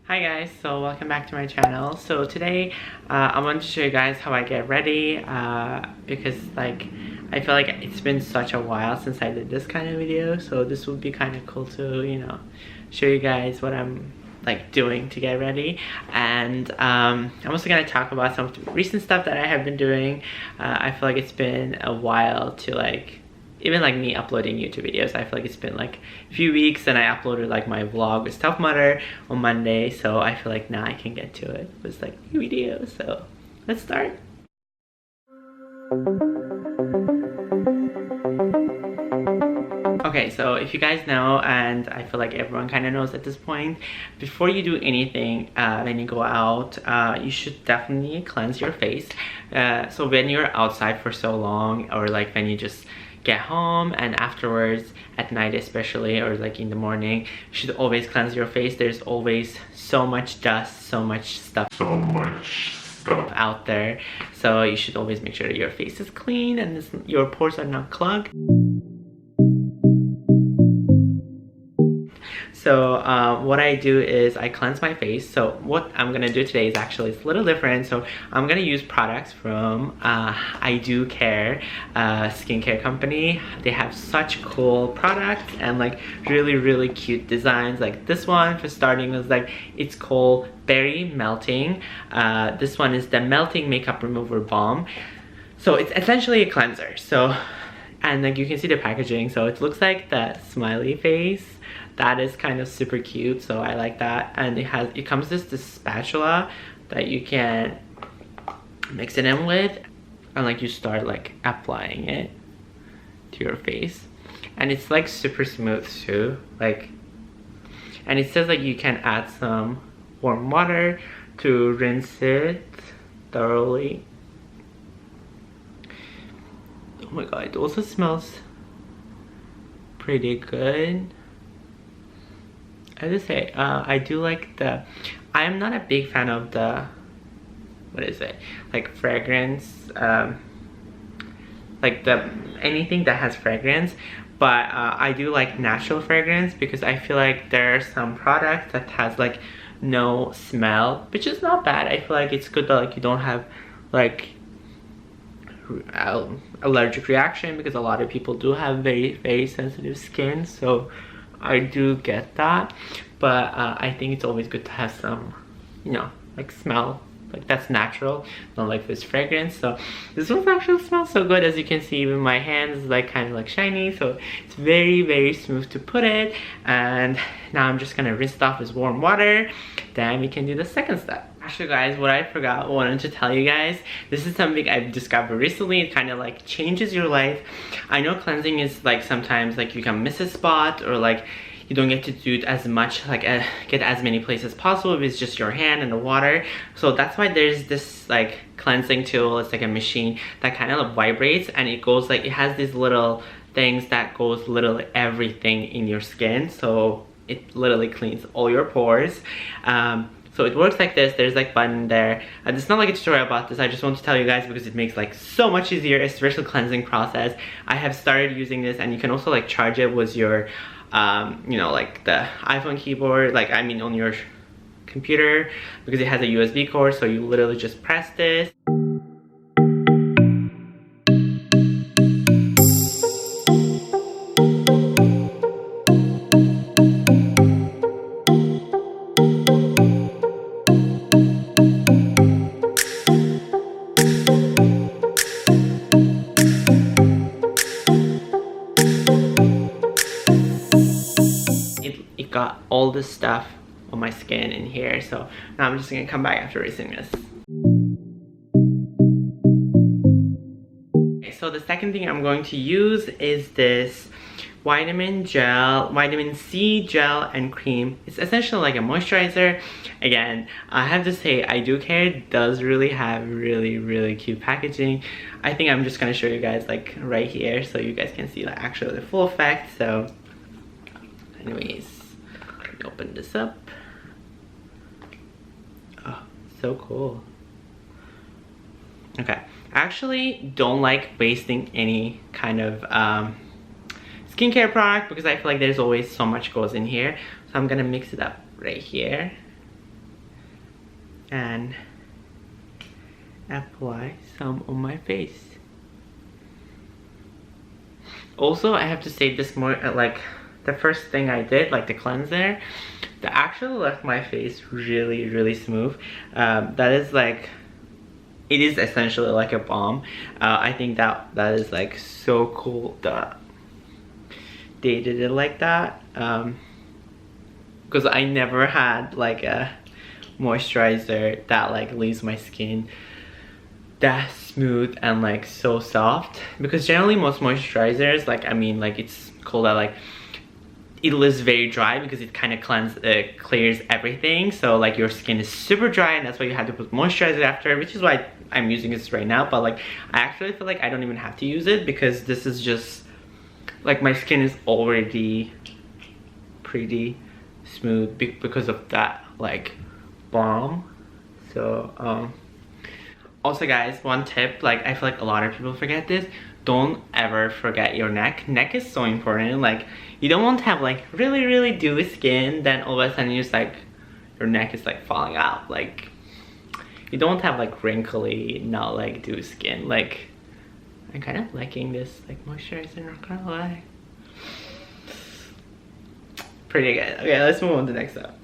Hi guys, so welcome back to my channel. So today I wanted to show you guys how I get ready because like I feel like it's been such a while since I did this kind of video, so this would be kind of cool to show you guys what I'm like doing to get ready. And I'm also going to talk about some of the recent stuff that I have been doing. I feel like it's been a while to even like me uploading YouTube videos. I feel like it's been like a few weeks, and I uploaded like my vlog with Tough Mudder on Monday, so I feel like now I can get to it with like new videos. So let's start. Okay, so if you guys know, and I feel like everyone kind of knows at this point, before you do anything when you go out, you should definitely cleanse your face. So when you're outside for so long, or like when you just get home and afterwards at night especially, or like in the morning, you should always cleanse your face. There's always so much dust, so much stuff out there, so you should always make sure that your face is clean and your pores are not clogged. So what I do is I cleanse my face. So what I'm gonna do today is actually it's a little different. So I'm gonna use products from IDewcare skincare company. They have such cool products and like really cute designs. Like this one for starting was like, it's called Berry Melting. This one is the Melting Makeup Remover Balm. So it's essentially a cleanser. So, and like you can see the packaging. So it looks like that smiley face. That is kind of super cute, so I like that. And it comes with this spatula that you can mix it in with, and like you start like applying it to your face, and it's like super smooth too. Like, and it says like you can add some warm water to rinse it thoroughly. Oh my god, it also smells pretty good. I just say I do like I'm not a big fan of the, what is it, like fragrance, like anything that has fragrance, but I do like natural fragrance, because I feel like there are some products that has like no smell, which is not bad. I feel like it's good that like you don't have like allergic reaction, because a lot of people do have very sensitive skin, so I do get that. But I think it's always good to have some, like smell, like that's natural, not like this fragrance. So this one actually smells so good. As you can see, even my hands is like kind of like shiny, so it's very smooth to put it. And now I'm just gonna rinse it off with warm water, then we can do the second step. Actually guys, what I wanted to tell you guys, this is something I've discovered recently. It kind of like changes your life. I know cleansing is like sometimes like you can miss a spot, or like you don't get to do it as much, like get as many places as possible if it's just your hand and the water. So that's why there's this like cleansing tool. It's like a machine that kind of vibrates, and it goes like, it has these little things that goes literally everything in your skin, so it literally cleans all your pores. So it works like this. There's like button there, and it's not like a tutorial about this. I just want to tell you guys because it makes like so much easier, especially cleansing process. I have started using this, and you can also like charge it with your like the iPhone keyboard, like I mean on your computer, because it has a USB cord. So you literally just press this. It got all this stuff on my skin in here, so now I'm just gonna come back after rinsing this. Okay, so the second thing I'm going to use is this vitamin C gel and cream. It's essentially like a moisturizer. Again, I have to say IDewcare does really have really cute packaging. I think I'm just gonna show you guys like right here, so you guys can see like actually the full effect. So anyways, let me open this up. Oh, so cool. Okay, I actually don't like wasting any kind of skincare product, because I feel like there's always so much goes in here. So I'm gonna mix it up right here. and apply some on my face. Also, I have to say this more like the first thing I did, like the cleanser, that actually left my face really smooth. That is like, it is essentially like a balm. I think that is like so cool that they did it like that, because I never had like a moisturizer that like leaves my skin that smooth and like so soft, because generally most moisturizers, like I mean like it's called that like it leaves very dry because it kind of clears everything, so like your skin is super dry and that's why you have to put moisturizer after, which is why I'm using this right now. But like I actually feel like I don't even have to use it because this is just like my skin is already pretty smooth because of that like balm. So also guys, one tip, like I feel like a lot of people forget this, don't ever forget your neck. Neck is so important. Like you don't want to have like really dewy skin, then all of a sudden you just like your neck is like falling out. Like you don't want to have like wrinkly, not like dewy skin. Like I'm kind of liking this like moisturizer, not gonna lie. Pretty good. Okay, let's move on to the next step.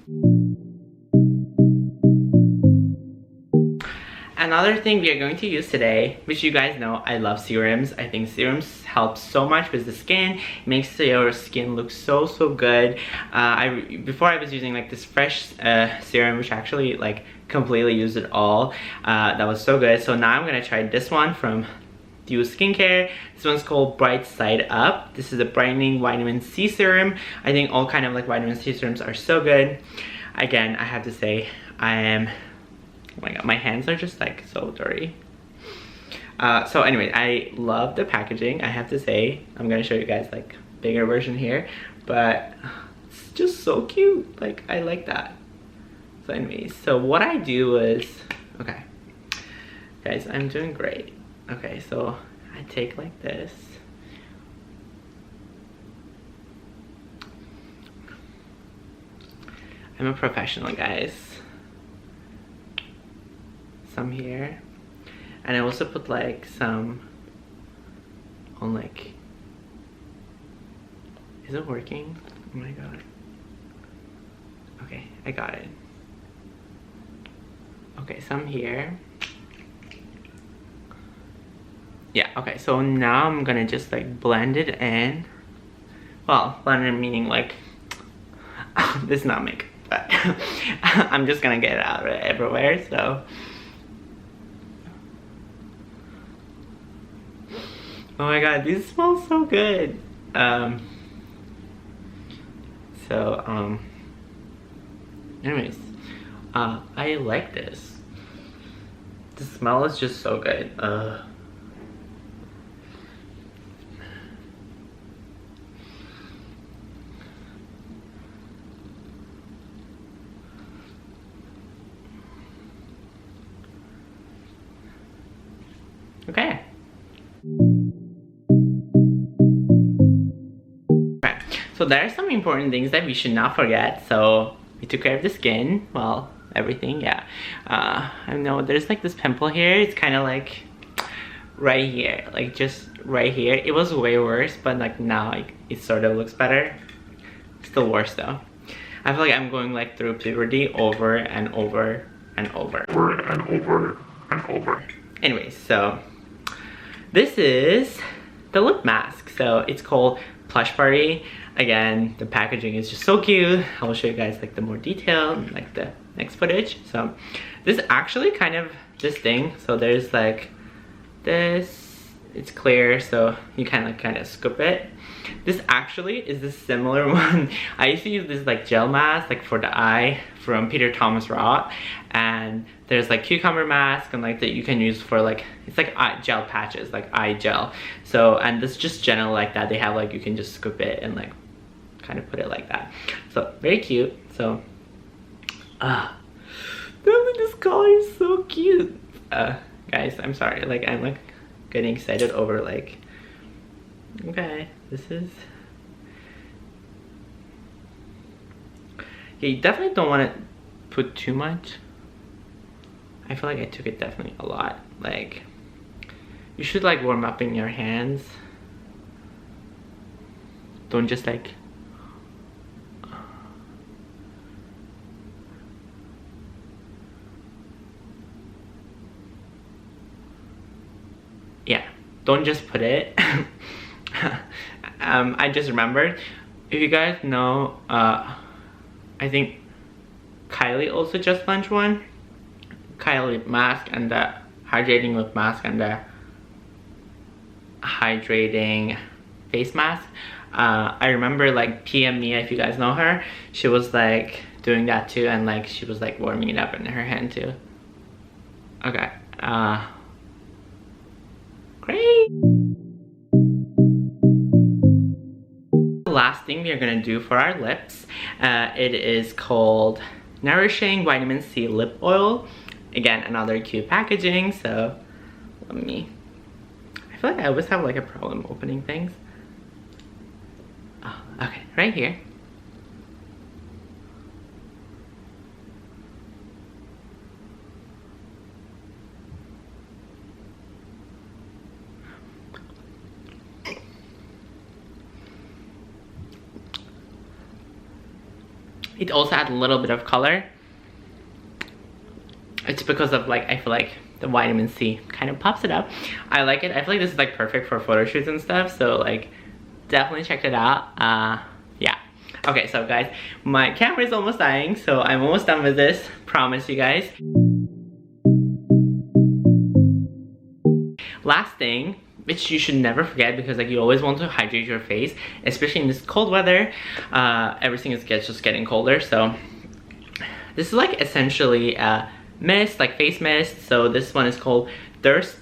Another thing we are going to use today, which you guys know I love serums. I think serums help so much with the skin. It makes your skin look so good. Before I was using like this fresh serum, which actually like completely used it all. That was so good. So now I'm gonna try this one from IDewcare. This one's called Bright Side Up. This is a brightening vitamin C serum. I think all kind of like vitamin C serums are so good. Again, I have to say oh my god, my hands are just like so dirty. So anyway, I love the packaging, I have to say. I'm gonna show you guys like bigger version here, but it's just so cute. Like I like that. So anyways, so what I do is, okay guys, I'm doing great. Okay, so I take like this. I'm a professional, guys. Some here, and I also put like some on like, is it working? Oh my god. Okay, I got it. Okay, some here. Yeah, okay, so now I'm gonna just like blend it in. Well, blend it meaning like this is not makeup, but I'm just gonna get it out everywhere. So oh my god, these smell so good. Anyways, I like this. The smell is just so good. Okay. So there are some important things that we should not forget. So we took care of the skin, well, everything, yeah. I know there's like this pimple here. It's kind of like right here, like just right here. It was way worse, but like now like, it sort of looks better. Still worse though. I feel like I'm going like through puberty over and over and over. Anyways, so this is the lip mask. So it's called Plush Party. Again, the packaging is just so cute. I will show you guys like the more detail, like the next footage. So this is actually kind of this thing. So there's like this, it's clear, so you kind of scoop it. This actually is the similar one. I used to use this like gel mask like for the eye from Peter Thomas Roth, and there's like cucumber mask and like that you can use for like, it's like eye gel patches, like eye gel. So, and this just general like that, they have like, you can just scoop it and like kind of put it like that. So very cute. So this color is so cute. Guys, I'm sorry, like I'm like getting excited over like, okay, this is, yeah, you definitely don't want to put too much. I feel like I took it definitely a lot. Like, you should like warm up in your hands. Don't just like yeah, don't just put it. I just remembered, if you guys know, I think Kylie also just launched one. Kylie lip mask and the hydrating lip mask and the hydrating face mask. I remember like PM Mia, if you guys know her, she was like doing that too, and like she was like warming it up in her hand too. Okay, great. The last thing we are gonna do for our lips, it is called Nourishing Vitamin C Lip Oil. Again, another cute packaging, so let me, I feel like I always have like a problem opening things. Oh, okay, right here. It also adds a little bit of color. It's because of like, I feel like the vitamin C kind of pops it up. I like it. I feel like this is like perfect for photo shoots and stuff, so like definitely check it out. Yeah. Okay, so guys, my camera is almost dying, so I'm almost done with this. Promise you guys. Last thing, which you should never forget, because like you always want to hydrate your face, especially in this cold weather. Everything is just getting colder, so this is like essentially a mist, like face mist. So this one is called First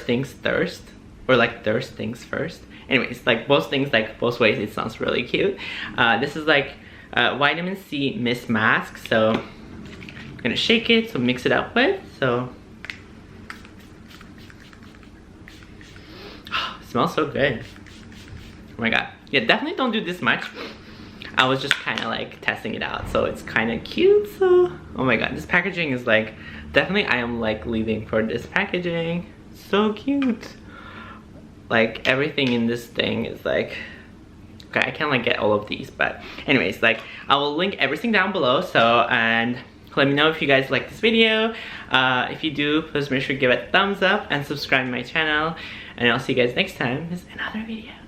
Things Thirst, or like Thirst Things First. Anyways, like both things, like both ways, it sounds really cute. This is like vitamin C mist mask, so I'm gonna shake it, so mix it up with, so it smells so good. Oh my god. Yeah, definitely don't do this much. I was just kind of like testing it out, so it's kind of cute. So oh my god, this packaging is like, definitely I am like leaving for this packaging. So cute. Like everything in this thing is like, okay, I can't like get all of these, but anyways, like I will link everything down below. So, and let me know if you guys like this video. If you do, please make sure to give it a thumbs up and subscribe to my channel, and I'll see you guys next time with another video.